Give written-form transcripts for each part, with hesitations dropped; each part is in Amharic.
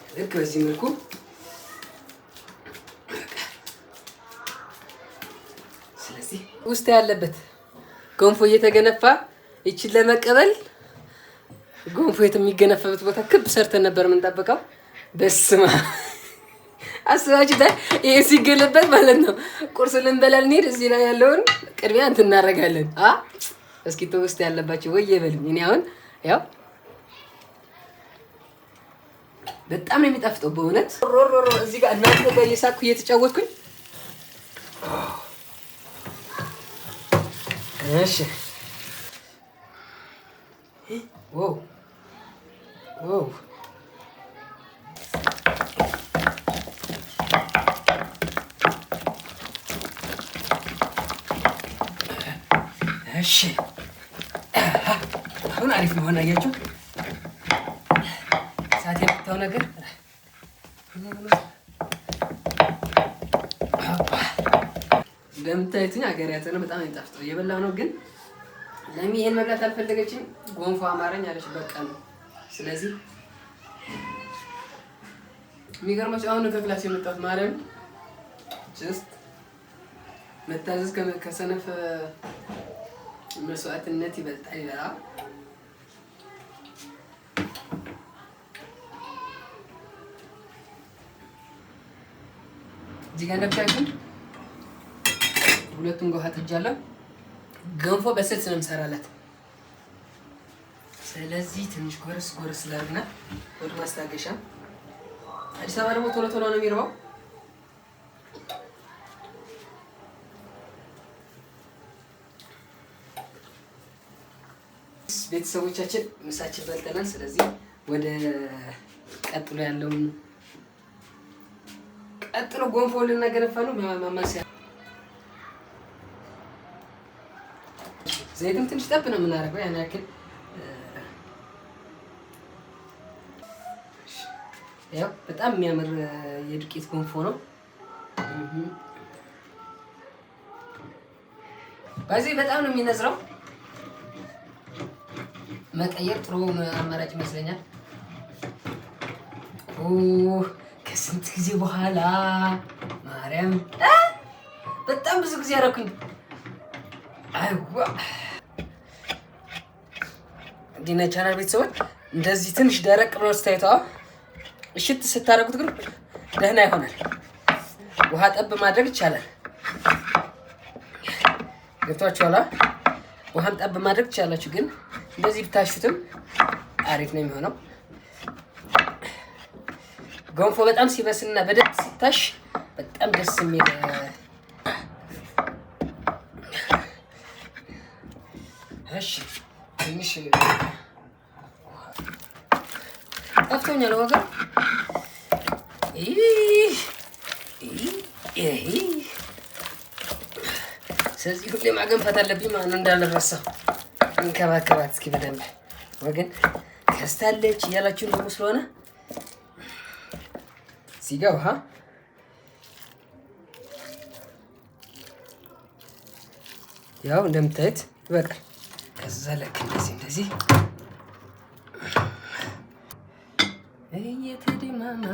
ልክ በዚህ መልኩ ስለዚህ ውስጥ ያለበት ገንፎ እየተገነፋ ይችን ለመቀበል ገንፎ የሚገነፋበት ቦታ ክብ ሰርተን ነበር የምንጠብቀው። በስማ አስባችሁታል? ይሄ ሲገለበት ማለት ነው። ቁርስ ልንበላ እንሂድ፣ እዚህ ላይ ያለውን ቅድሚያ እንትን እናደርጋለን። እስኪ ውስጥ ያለባቸው ወይ የበልኝ። እኔ አሁን ያው በጣም ነው የሚጣፍጠው በእውነት። እዚህ ጋር እናንተ ጋር እየሳኩ እየተጫወትኩኝ። እሺ ዋው ዋው እሺ አሁን አሪፍ ነው። አያችሁ ሳት የምታው ነገር እንደምታዩትኝ ሀገሪያት ነው። በጣም ይጣፍጣል። እየበላሁ ነው ግን ለሚ ይሄን መብላት አልፈለገችም። ጎንፎ አማረኝ አለች። በቃ ነው። ስለዚህ የሚገርማችሁ አሁን ከክላስ የመጣሁት ማለት ነው። ጀስት መታዘዝ ከሰነፍ መስዋዕትነት ይበልጣል ይላል። እዚህ ጋር እንደምታዩት ሁለቱን ጎሃ ጥጃለሁ። ገንፎ በስልስ ነው የምሰራላት። ስለዚህ ትንሽ ጎረስ ላድርግና ወደ ማስታገሻ። አዲስ አበባ ደግሞ ቶሎ ቶሎ ነው የሚርባው። ቤተሰቦቻችን ምሳችን በልተናል። ስለዚህ ወደ ቀጥሎ ያለውን ገንፎ ልናገነፋ ነው። ማማሲያ ዘይትም ትንሽ ጠብ ነው የምናደርገው፣ ያን ያክል ያው በጣም የሚያምር የዱቄት ገንፎ ነው። በዚህ በጣም ነው የሚነዝረው። መቀየር ጥሩ አማራጭ ይመስለኛል። ከስንት ጊዜ በኋላ ማርያም በጣም ብዙ ጊዜ አደረኩኝ። አይዋ ዲና ቻናል ቤተሰቦች እንደዚህ ትንሽ ደረቅ ብሎ ስታይቷ እሽት ስታደርጉት ግን ደህና ይሆናል። ውሃ ጠብ ማድረግ ይቻላል። ገብቷችኋል? ውሃም ጠብ ማድረግ ትችላላችሁ፣ ግን እንደዚህ ብታሹትም አሪፍ ነው የሚሆነው። ገንፎ በጣም ሲበስልና በደንብ ሲታሽ በጣም ደስ የሚል እሺ ትንሽ ጠፍቶኛል ወገን። ስለዚህ ሁሌ ማገንፋት አለብኝ ማለት ነው እንዳልረሳ። እንከባከባት እስኪ በደንብ ወገን። ከስታለች እያላችሁ ደግሞ ስለሆነ እዚህ ጋር ውሃ ያው እንደምታዩት ይበቃል። ከዛ ለክ እንደዚህ እየተደማማ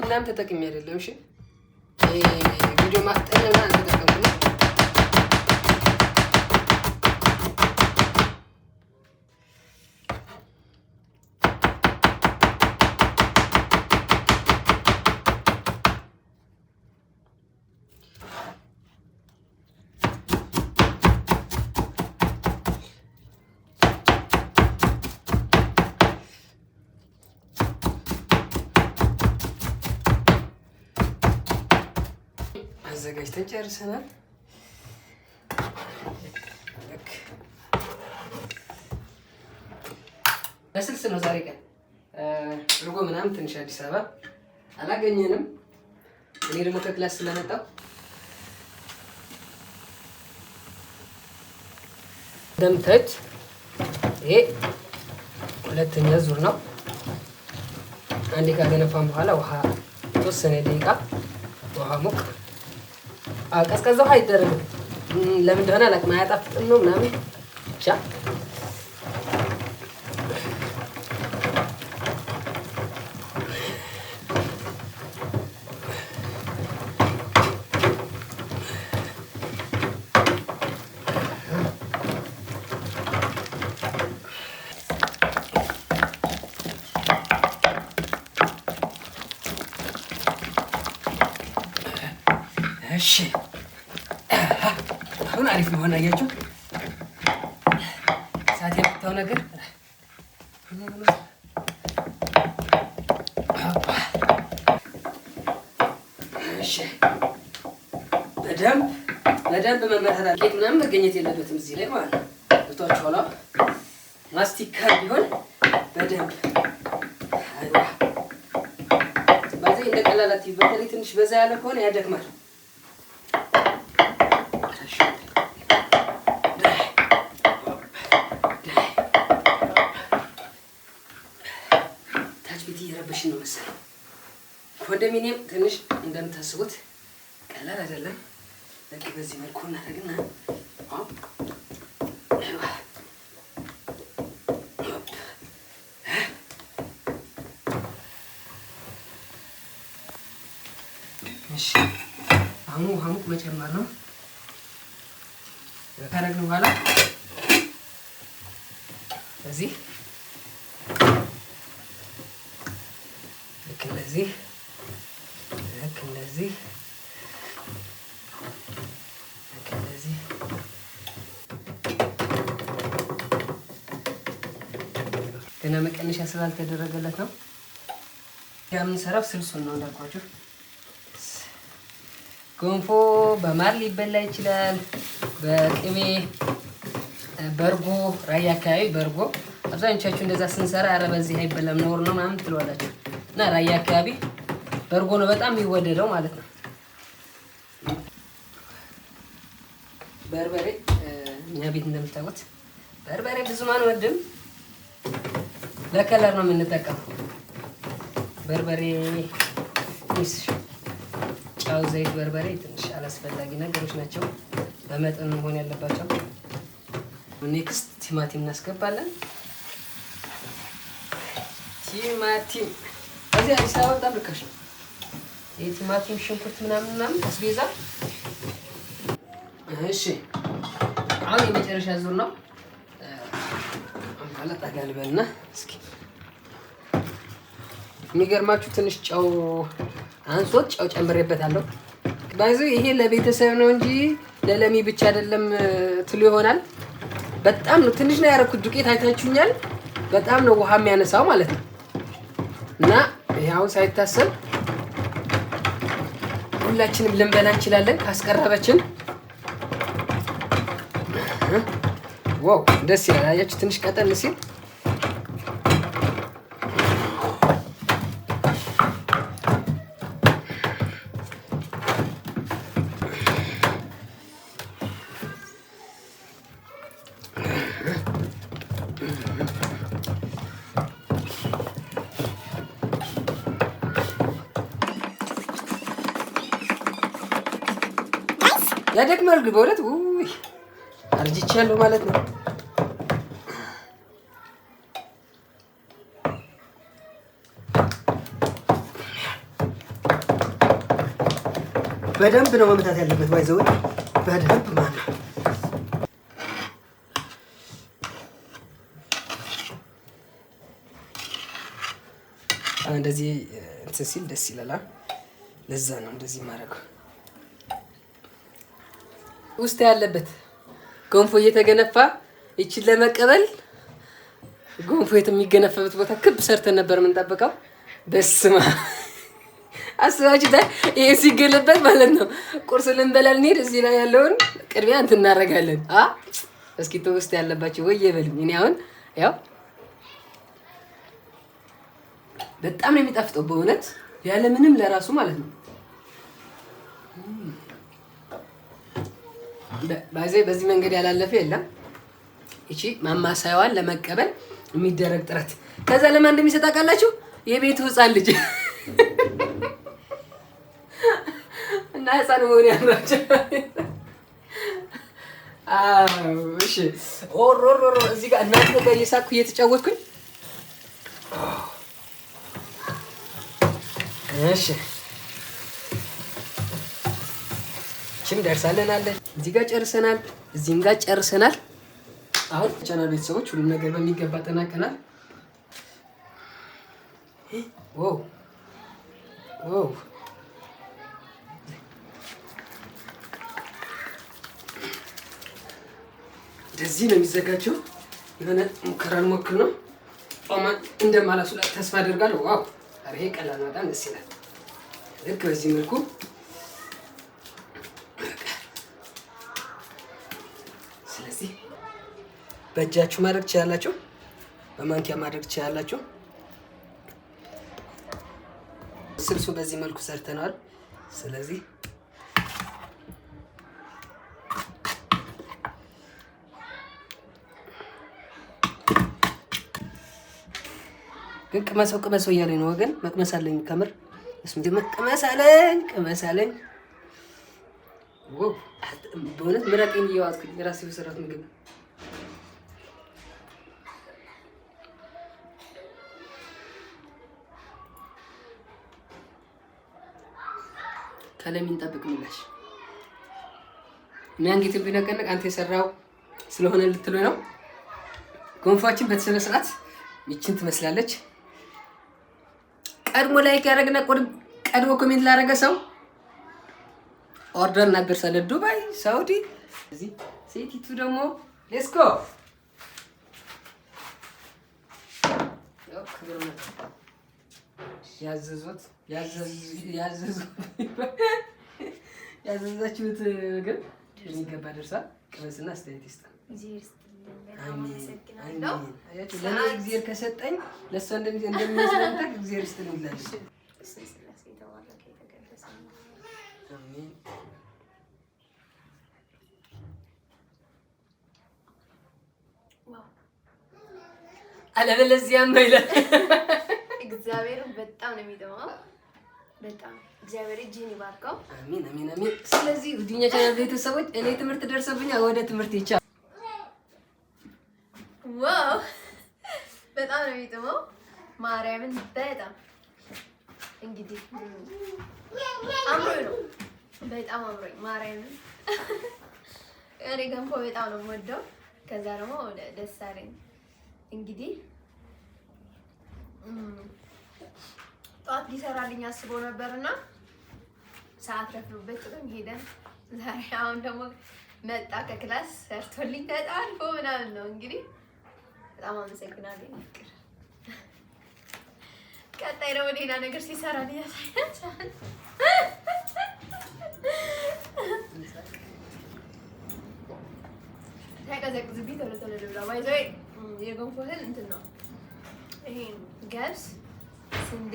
ምናምን ተጠቅሜ አይደለም። እሺ ቪዲዮ ማፍጠን ምናምን ተጠቅሜ አዘጋጅተን ጨርሰናል። በስልስ ነው ዛሬ ቀን። እርጎ ምናምን ትንሽ አዲስ አበባ አላገኘንም። እኔ ደግሞ ከክላስ ስለመጣሁ እንደምታዩት ይሄ ሁለተኛ ዙር ነው። አንዴ ካገነፋን በኋላ ውሃ የተወሰነ ደቂቃ ውሃ ሙቅ ቀዝቀዛ ውሃ አይደረግም። ለምን እንደሆነ አላውቅም። አያጣፍጥም ነው ምናምን ብቻ እሺ አሁን አሪፍ ነው። አያችሁ ሰዓት የመጣው ነገር እሺ በደንብ መመታት አለ። ኬክ ምናምን መገኘት የለበትም እዚህ ላይ ማለት ነው። ብቷችኋላ ማስቲካ ቢሆን በደንብ አይዋ ባዚህ እንደ ቀላላት በተለይ ትንሽ በዛ ያለ ከሆነ ያደክማል። ነው መሰለኝ ኮንዶሚኒየም ትንሽ እንደምታስቡት ቀላል አይደለም። ለቂ በዚህ መልኩ እናደርግና እሺ አሁን ውሃ ሙቅ መጨመር ነው። ካደረግን በኋላ እዚህ ልክ እንደዚህ ገና መቀነሻ ስላልተደረገለት ነው። የምንሰራው ስልሱን ነው እንዳልኳችሁ። ገንፎ በማር ሊበላ ይችላል፣ በቅቤ በርጎ። ራያ አካባቢ በርጎ አብዛኞቻችሁ እንደዛ ስንሰራ ኧረ በዚህ አይበላም ነውር ነው ምናምን ትለዋላችሁ። እና ራያ አካባቢ በርጎ ነው በጣም የሚወደደው ማለት ነው። በርበሬ እኛ ቤት እንደምታውቁት በርበሬ ብዙም አንወድም፣ ለከለር ነው የምንጠቀመው። በርበሬ ትንሽ ጨው፣ ዘይት፣ በርበሬ ትንሽ አላስፈላጊ ነገሮች ናቸው፣ በመጠኑ መሆን ያለባቸው። ኔክስት ቲማቲም እናስገባለን። ቲማቲም እዚህ አዲስ አበባ በጣም ርካሽ ነው። የቲማቲም ሽንኩርት ምናምን አስቤዛ። እሺ አሁን የመጨረሻ ዙር ነው። አሁን ጠጋ ልበልና እስኪ የሚገርማችሁ ትንሽ ጨው አንሶት ጨው ጨምሬበታለሁ። ባይዙ ይሄ ለቤተሰብ ነው እንጂ ለለሚ ብቻ አይደለም ትሉ ይሆናል። በጣም ነው ትንሽ ነው ያደረኩት። ዱቄት አይታችሁኛል። በጣም ነው ውሃ የሚያነሳው ማለት ነው። እና ይሄው ሳይታሰብ ሁላችንም ልንበላ እንችላለን ካስቀረበችን። ዋው ደስ ይላል። አያችሁ ትንሽ ቀጠን ሲል ያደክማል። በእውነት ውይ አርጅቻለሁ ማለት ነው። በደንብ ነው መምታት ያለበት። ባይዘው በደንብ ማለት ነው። እንደዚህ እንትን ሲል ደስ ይላል። ለዛ ነው እንደዚህ ማድረገው። ውስጥ ያለበት ገንፎ እየተገነፋ ይችን ለመቀበል ገንፎ የሚገነፈበት ቦታ ክብ ሰርተን ነበር የምንጠብቀው። በስማ አስባችሁታል? ይሄ ሲገለበት ማለት ነው። ቁርስ ልንበላ እንሂድ፣ እዚህ ላይ ያለውን ቅድሚያ እንትን እናደርጋለን። እስኪ ውስጥ ያለባቸው ወይ የበሉኝ። እኔ አሁን ያው በጣም ነው የሚጣፍጠው በእውነት ያለ ምንም ለራሱ ማለት ነው። በዚህ መንገድ ያላለፈ የለም። እቺ ማማሳያዋን ለመቀበል የሚደረግ ጥረት ከዛ ለማን እንደሚሰጥ አውቃላችሁ? የቤቱ ህፃን ልጅ እና ህፃን መሆን ያምራቸው። እሺ ኦሮሮ እዚህ ጋር እናንተ ጋር እየሳኩ እየተጫወትኩኝ እሺ ቺም ደርሳለናል። እዚህ ጋር ጨርሰናል፣ እዚህም ጋር ጨርሰናል። አሁን ቻናል ቤተሰቦች ሁሉም ነገር በሚገባ ተናቀናል። ዋው ዋው እንደዚህ ነው የሚዘጋጀው። የሆነ ሙከራን ሞክር ነው ኦማን እንደማላሱ ተስፋ አደርጋለሁ። ዋው አሬ ቀላል ነው፣ በጣም ደስ ይላል። ልክ በዚህ መልኩ ስለዚህ በእጃችሁ ማድረግ ትችላላችሁ፣ በማንኪያ ማድረግ ትችላላችሁ። ስልሱ በዚህ መልኩ ሰርተናል። ስለዚህ ግን ቅመሰው እያለኝ ነው ወገን። መቅመስ አለኝ ከምር ቅመስ አለኝ። በእውነት ምራቄን እየዋጥኩኝ የራሴ በሰራት ምግብ ከለሚን ጠብቅ ምላሽ እኔ አንገቴን ቢነቀነቅ አንተ የሰራው ስለሆነ ልትሉ ነው። ጎንፋችን በተሰነ ሰዓት ይችን ትመስላለች። ቀድሞ ላይክ ያደረግና ቀድሞ ኮሜንት ላደረገ ሰው ኦርደር እናደርሳለን። ዱባይ፣ ሳውዲ። እዚህ ሴቲቱ ደግሞ ሌትስ ጎ ያዘዛችሁት ግን የሚገባ ደርሷል። ቅመስና አስተያየት ይስጥ። ለእኔ እግዚአብሔር ከሰጠኝ ለእሷ እንደሚያስለምጠቅ እግዚአብሔር ይስጥልኝ እላለሁ። አለበለዚያማ ይላል። እግዚአብሔርን በጣም ነው የሚጥመው። በጣም እግዚአብሔር እጅህን ይባርከው። አሜን አሜን አሜን። ስለዚህ ውድኛ ቻናል ቤተሰቦች እኔ ትምህርት ደርሰብኛል። ወደ ትምህርት ይቻላል። ዋው በጣም ነው የሚጥመው። ማርያምን በጣም እንግዲህ አምሮኝ ነው። በጣም አምሮኝ ማርያምን። እኔ ገንፎ በጣም ነው የምወደው። ከዛ ደግሞ ደስ አለኝ። እንግዲህ ጠዋት ሊሰራልኝ አስቦ ነበርና ሰዓት ረፍዶበት ጥሎኝ ሄደ። ዛሬ አሁን ደግሞ መጣ ከክላስ ሰርቶልኝ ተጣልፎ ምናምን ነው። እንግዲህ በጣም አመሰግናለሁ። ፍቅር ቀጣይ ደግሞ ሌላ ነገር ሲሰራልኝ ያሳያል። ሳይቀዘቅዝብኝ ቶሎ ቶሎ ልብላ። ባይዘይ የገንፎ እህል እንትን ነው ይሄ ገብስ፣ ስንዴ፣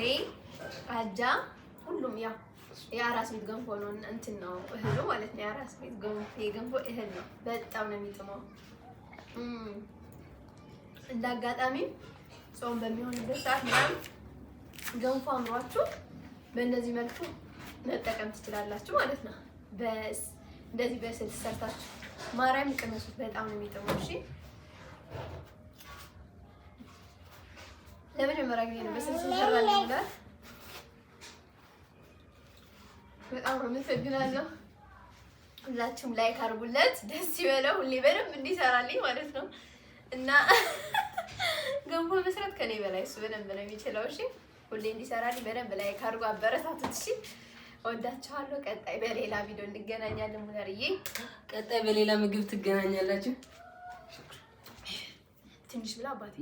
አጃ ሁሉም ያው የአራስ ቤት ገንፎ ነው። እንትን ነው እህሉ ማለት ነው። የአራስ ቤት የገንፎ እህል ነው። በጣም ነው የሚጥመው። እንደ አጋጣሚ ጾም በሚሆንበት ሰዓት ምናምን ገንፎ አምሯችሁ በእነዚህ መልኩ መጠቀም ትችላላችሁ ማለት ነው። እንደዚህ በስልስ ሰርታችሁ ማርያም ቅመሱት። በጣም ነው የሚጥመው። እሺ ለመጀመሪያ ጊዜ ነው በስልስ ይሰራልኝ ብሏል። በጣም አመሰግናለሁ። ሁላችሁም ላይክ አድርጉለት፣ ደስ ይበለው። ሁሌ በደንብ እንዲሰራልኝ ማለት ነው። እና ገንፎ መስራት ከኔ በላይ እሱ በደንብ ነው የሚችለው። እሺ ሁሌ እንዲሰራልኝ በደንብ ላይክ አድርጉ፣ አበረታቱት። እሺ እወዳችኋለሁ። ቀጣይ በሌላ ቪዲዮ እንገናኛለን። ሙለርዬ ቀጣይ በሌላ ምግብ ትገናኛላችሁ። ትንሽ ብላ አባቴ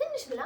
ትንሽ ብላ